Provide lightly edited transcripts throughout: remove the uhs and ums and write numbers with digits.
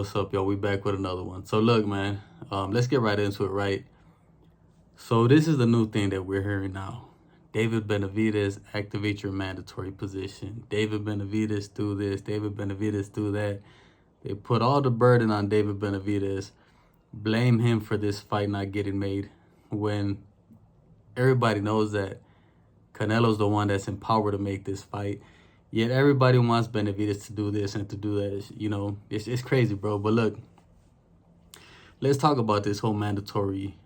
What's up, y'all? We back with another one. So look, man, let's get right into it, right? So this is the new thing that we're hearing now. David Benavidez, activate your mandatory position. David Benavidez do this. David Benavidez do that. They put all the burden on David Benavidez, blame him for this fight not getting made, when everybody knows that Canelo's the one that's empowered to make this fight. Yet everybody wants Benavidez to do this and to do that. It's crazy, bro. But look, let's talk about this whole mandatory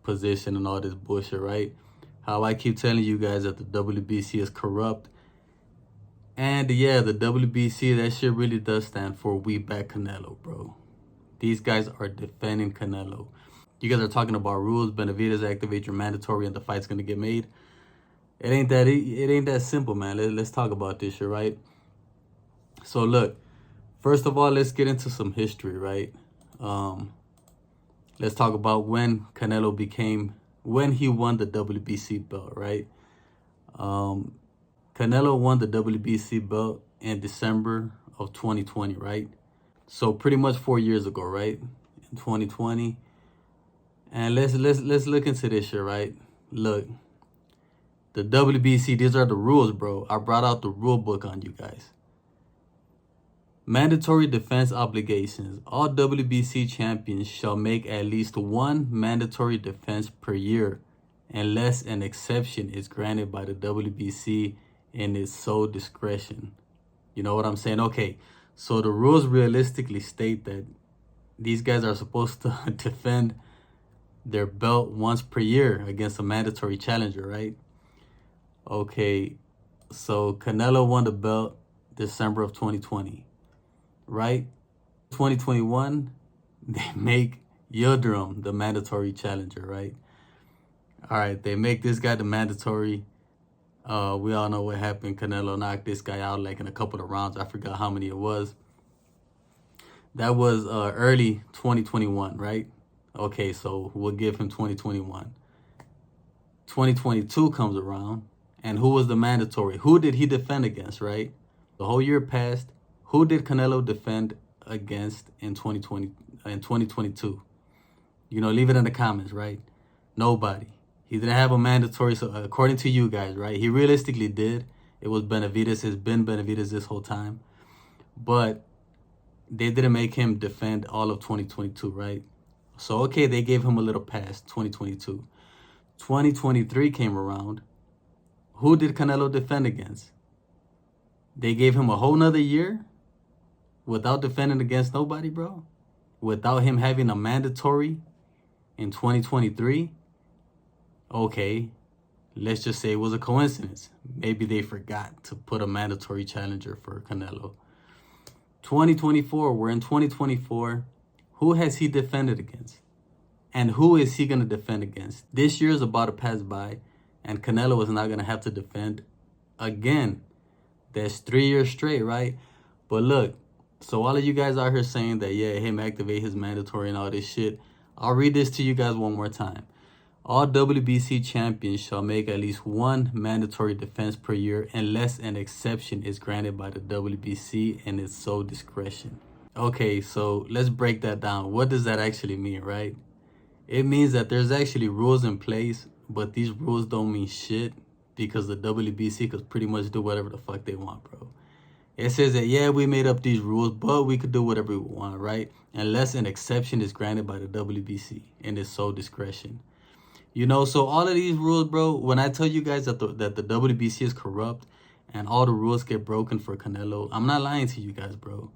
position and all this bullshit, right? How I keep telling you guys that the WBC is corrupt. And yeah, the WBC, that shit really does stand for We Back Canelo, bro. These guys are defending Canelo. You guys are talking about rules. Benavidez, activate your mandatory and the fight's going to get made. It ain't that simple, man. Let's talk about this shit, right? So look, first of all, let's get into some history, right? Let's talk about when he won the WBC belt, right? Canelo won the WBC belt in December of 2020, right? So pretty much 4 years ago, right? In 2020. And let's look into this shit, right? Look, the WBC, these are the rules, bro. I brought out the rule book on you guys. Mandatory defense obligations. All WBC champions shall make at least one mandatory defense per year, unless an exception is granted by the WBC in its sole discretion. You know what I'm saying? Okay, so the rules realistically state that these guys are supposed to defend their belt once per year against a mandatory challenger, right? Okay, so Canelo won the belt December of 2020, right? 2021, they make Yildirim the mandatory challenger, right? All right, they make this guy the mandatory. We all know what happened. Canelo knocked this guy out like in a couple of rounds. I forgot how many it was. That was early 2021, right? Okay, so we'll give him 2021. 2022 comes around. And who was the mandatory? Who did he defend against, right? The whole year passed. Who did Canelo defend against in 2022? Leave it in the comments, right? Nobody. He didn't have a mandatory, so according to you guys, right? He realistically did. It was Benavidez. It's been Benavidez this whole time. But they didn't make him defend all of 2022, right? So, okay, they gave him a little pass, 2022. 2023 came around. Who did Canelo defend against? They gave him a whole nother year without defending against nobody, bro? Without him having a mandatory in 2023? Okay, let's just say it was a coincidence. Maybe they forgot to put a mandatory challenger for Canelo. 2024, we're in 2024. Who has he defended against? And who is he going to defend against? This year is about to pass by. And Canelo is not going to have to defend again. That's 3 years straight, right? But look, so all of you guys out here saying that, yeah, him activate his mandatory and all this shit. I'll read this to you guys one more time. All WBC champions shall make at least one mandatory defense per year unless an exception is granted by the WBC in its sole discretion. Okay, so let's break that down. What does that actually mean, right? It means that there's actually rules in place, but these rules don't mean shit because the WBC could pretty much do whatever the fuck they want, bro. It says that, yeah, we made up these rules, but we could do whatever we want, right? Unless an exception is granted by the WBC in its sole discretion. So all of these rules, bro, when I tell you guys that the WBC is corrupt and all the rules get broken for Canelo, I'm not lying to you guys, bro.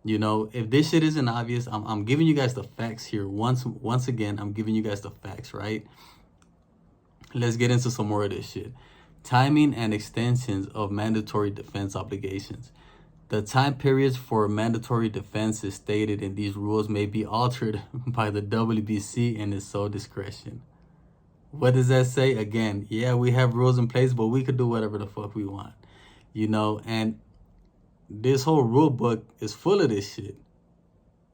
If this shit isn't obvious, I'm giving you guys the facts here. Once again, I'm giving you guys the facts, right? Let's get into some more of this shit. Timing and extensions of mandatory defense obligations. The time periods for mandatory defenses stated in these rules may be altered by the WBC in its sole discretion. What does that say? Again, yeah, we have rules in place, but we could do whatever the fuck we want. And this whole rule book is full of this shit.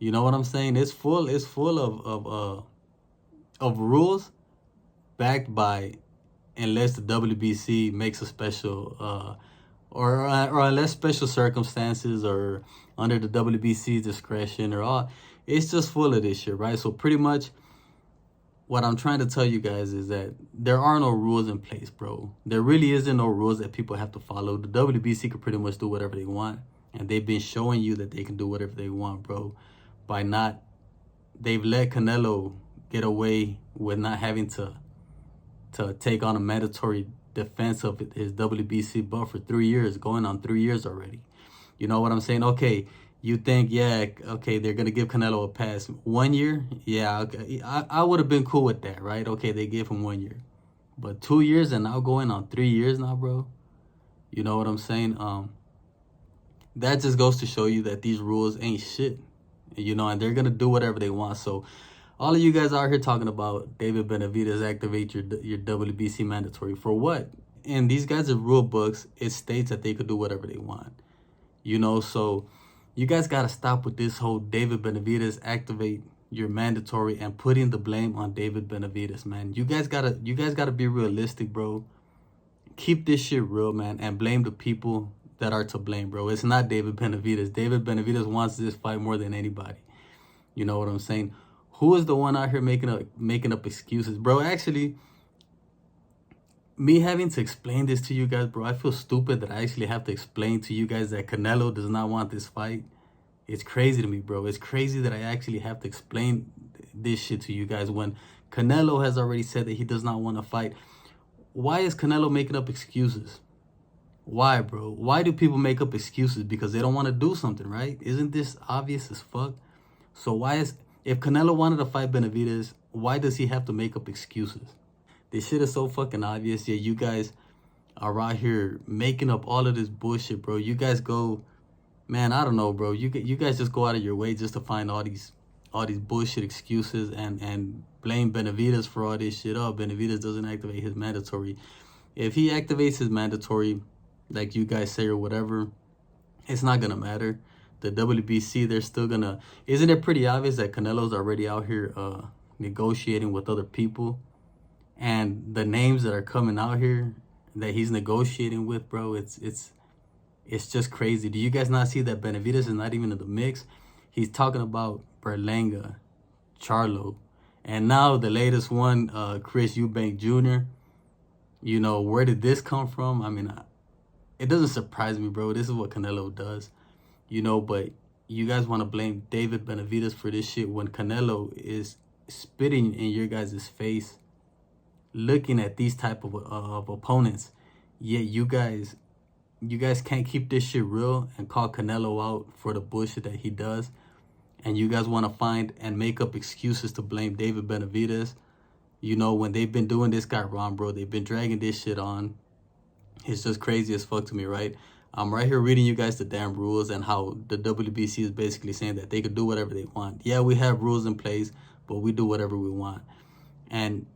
You know what I'm saying? It's full of rules backed by, unless the WBC makes a special or unless special circumstances or under the WBC's discretion or all. It's just full of this shit, right? So pretty much what I'm trying to tell you guys is that there are no rules in place, bro. There really isn't no rules that people have to follow. The WBC can pretty much do whatever they want, and they've been showing you that they can do whatever they want, bro. By not, they've let Canelo get away with not having to take on a mandatory defense of his WBC belt for 3 years, going on 3 years already. You know what I'm saying? Okay, you think, yeah, okay, they're going to give Canelo a pass. 1 year? Yeah, okay. I would have been cool with that, right? Okay, they gave him 1 year. But 2 years and now going on 3 years now, bro? You know what I'm saying? That just goes to show you that these rules ain't shit. You know, and they're going to do whatever they want. So all of you guys out here talking about David Benavidez activate your WBC mandatory. For what? In these guys' rule books, it states that they could do whatever they want. You know, so you guys got to stop with this whole David Benavidez activate your mandatory and putting the blame on David Benavidez, man. You guys got to be realistic, bro. Keep this shit real, man, and blame the people that are to blame, bro. It's not David Benavidez. David Benavidez wants this fight more than anybody. You know what I'm saying? Who is the one out here making up excuses, bro? Actually, me having to explain this to you guys, bro, I feel stupid that I actually have to explain to you guys that Canelo does not want this fight. It's crazy to me, bro. It's crazy that I actually have to explain this shit to you guys when Canelo has already said that he does not want to fight. Why is Canelo making up excuses? Why, bro? Why do people make up excuses? Because they don't want to do something, right? Isn't this obvious as fuck? So why is, if Canelo wanted to fight Benavidez, why does he have to make up excuses? This shit is so fucking obvious. Yeah, you guys are out here making up all of this bullshit, bro. You guys go, man, I don't know, bro. You guys just go out of your way just to find all these bullshit excuses and blame Benavidez for all this shit. Oh, Benavidez doesn't activate his mandatory. If he activates his mandatory, like you guys say or whatever, it's not gonna matter. The WBC, they're still gonna. Isn't it pretty obvious that Canelo's already out here negotiating with other people? And the names that are coming out here that he's negotiating with, bro, it's just crazy. Do you guys not see that Benavidez is not even in the mix? He's talking about Berlanga, Charlo, and now the latest one, Chris Eubank Jr. You know, where did this come from? I mean, it doesn't surprise me, bro. This is what Canelo does, you know, but you guys want to blame David Benavidez for this shit when Canelo is spitting in your guys' face, looking at these type of opponents. Yet you guys can't keep this shit real and call Canelo out for the bullshit that he does. And you guys want to find and make up excuses to blame David Benavidez. You know, when they've been doing this guy wrong, bro, they've been dragging this shit on. It's just crazy as fuck to me, right? I'm right here reading you guys the damn rules and how the WBC is basically saying that they could do whatever they want. Yeah, we have rules in place, but we do whatever we want. And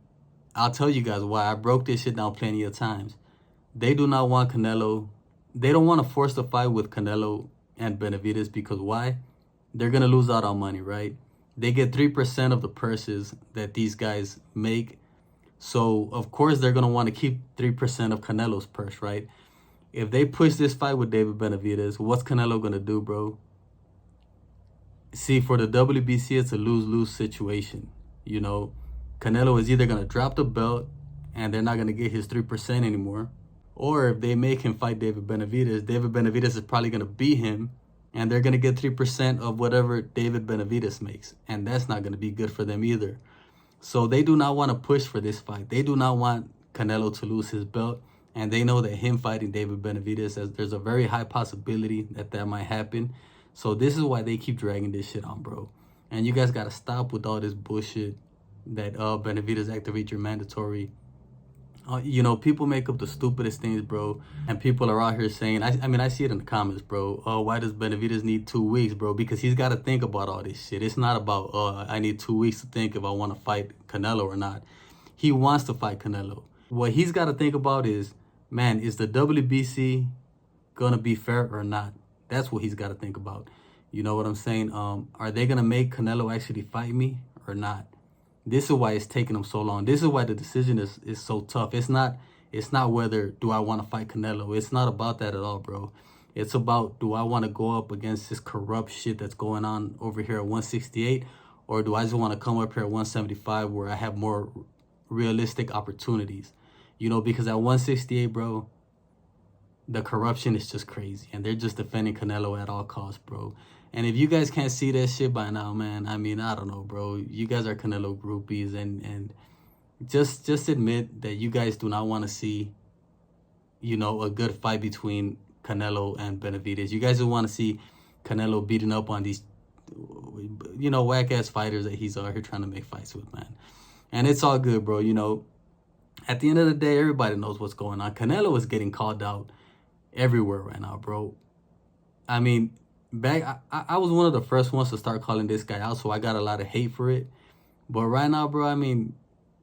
I'll tell you guys why. I broke this shit down plenty of times. They do not want Canelo. They don't want to force the fight with Canelo and Benavidez because why? They're going to lose out on money, right? They get 3% of the purses that these guys make. So, of course, they're going to want to keep 3% of Canelo's purse, right? If they push this fight with David Benavidez, what's Canelo going to do, bro? See, for the WBC, it's a lose-lose situation. You know, Canelo is either going to drop the belt and they're not going to get his 3% anymore. Or if they make him fight David Benavidez is probably going to beat him and they're going to get 3% of whatever David Benavidez makes. And that's not going to be good for them either. So they do not want to push for this fight. They do not want Canelo to lose his belt. And they know that him fighting David Benavidez, there's a very high possibility that that might happen. So this is why they keep dragging this shit on, bro. And you guys got to stop with all this bullshit that Benavidez activate your mandatory. You know, people make up the stupidest things, bro. And people are out here saying, I mean, I see it in the comments, bro. Oh, why does Benavidez need 2 weeks, bro? Because he's got to think about all this shit. It's not about, I need 2 weeks to think if I want to fight Canelo or not. He wants to fight Canelo. What he's got to think about is, man, is the WBC going to be fair or not? That's what he's got to think about. You know what I'm saying? Are they going to make Canelo actually fight me or not? This is why it's taking them so long. This is why the decision is so tough. It's not It's not whether do I want to fight Canelo. It's not about that at all, bro. It's about, do I want to go up against this corrupt shit that's going on over here at 168, or do I just want to come up here at 175 where I have more realistic opportunities? You know, because at 168, bro, the corruption is just crazy, and they're just defending Canelo at all costs, bro. And if you guys can't see that shit by now, man, I mean, I don't know, bro. You guys are Canelo groupies, and just admit that you guys do not want to see, you know, a good fight between Canelo and Benavidez. You guys just want to see Canelo beating up on these, you know, whack-ass fighters that he's out here trying to make fights with, man. And it's all good, bro. You know, at the end of the day, everybody knows what's going on. Canelo is getting called out everywhere right now, bro. I mean, I was one of the first ones to start calling this guy out, so I got a lot of hate for it. But right now, bro, I mean,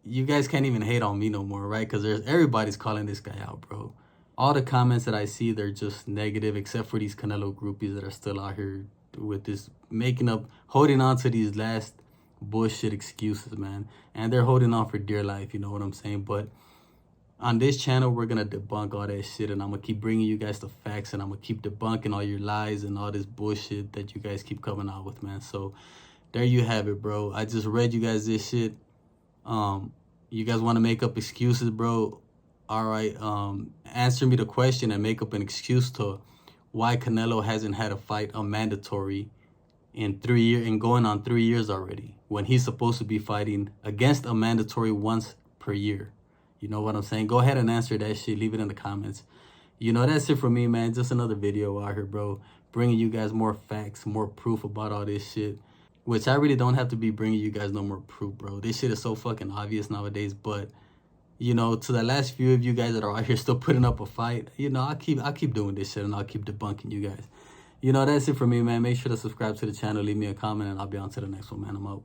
you guys can't even hate on me no more, right? Because everybody's calling this guy out, bro. All the comments that I see, they're just negative, except for these Canelo groupies that are still out here with this, holding on to these last bullshit excuses, man. And they're holding on for dear life, you know what I'm saying? But on this channel, we're going to debunk all that shit, and I'm going to keep bringing you guys the facts, and I'm going to keep debunking all your lies and all this bullshit that you guys keep coming out with, man. So there you have it, bro. I just read you guys this shit. You guys want to make up excuses, bro? All right. Answer me the question and make up an excuse to why Canelo hasn't had a fight, a mandatory, in 3 years, and going on 3 years already, when he's supposed to be fighting against a mandatory once per year. You know what I'm saying? Go ahead and answer that shit. Leave it in the comments. You know, that's it for me, man. Just another video out here, bro. Bringing you guys more facts, more proof about all this shit. Which I really don't have to be bringing you guys no more proof, bro. This shit is so fucking obvious nowadays. But, you know, to the last few of you guys that are out here still putting up a fight, you know, I'll keep doing this shit, and I'll keep debunking you guys. You know, that's it for me, man. Make sure to subscribe to the channel. Leave me a comment, and I'll be on to the next one, man. I'm out.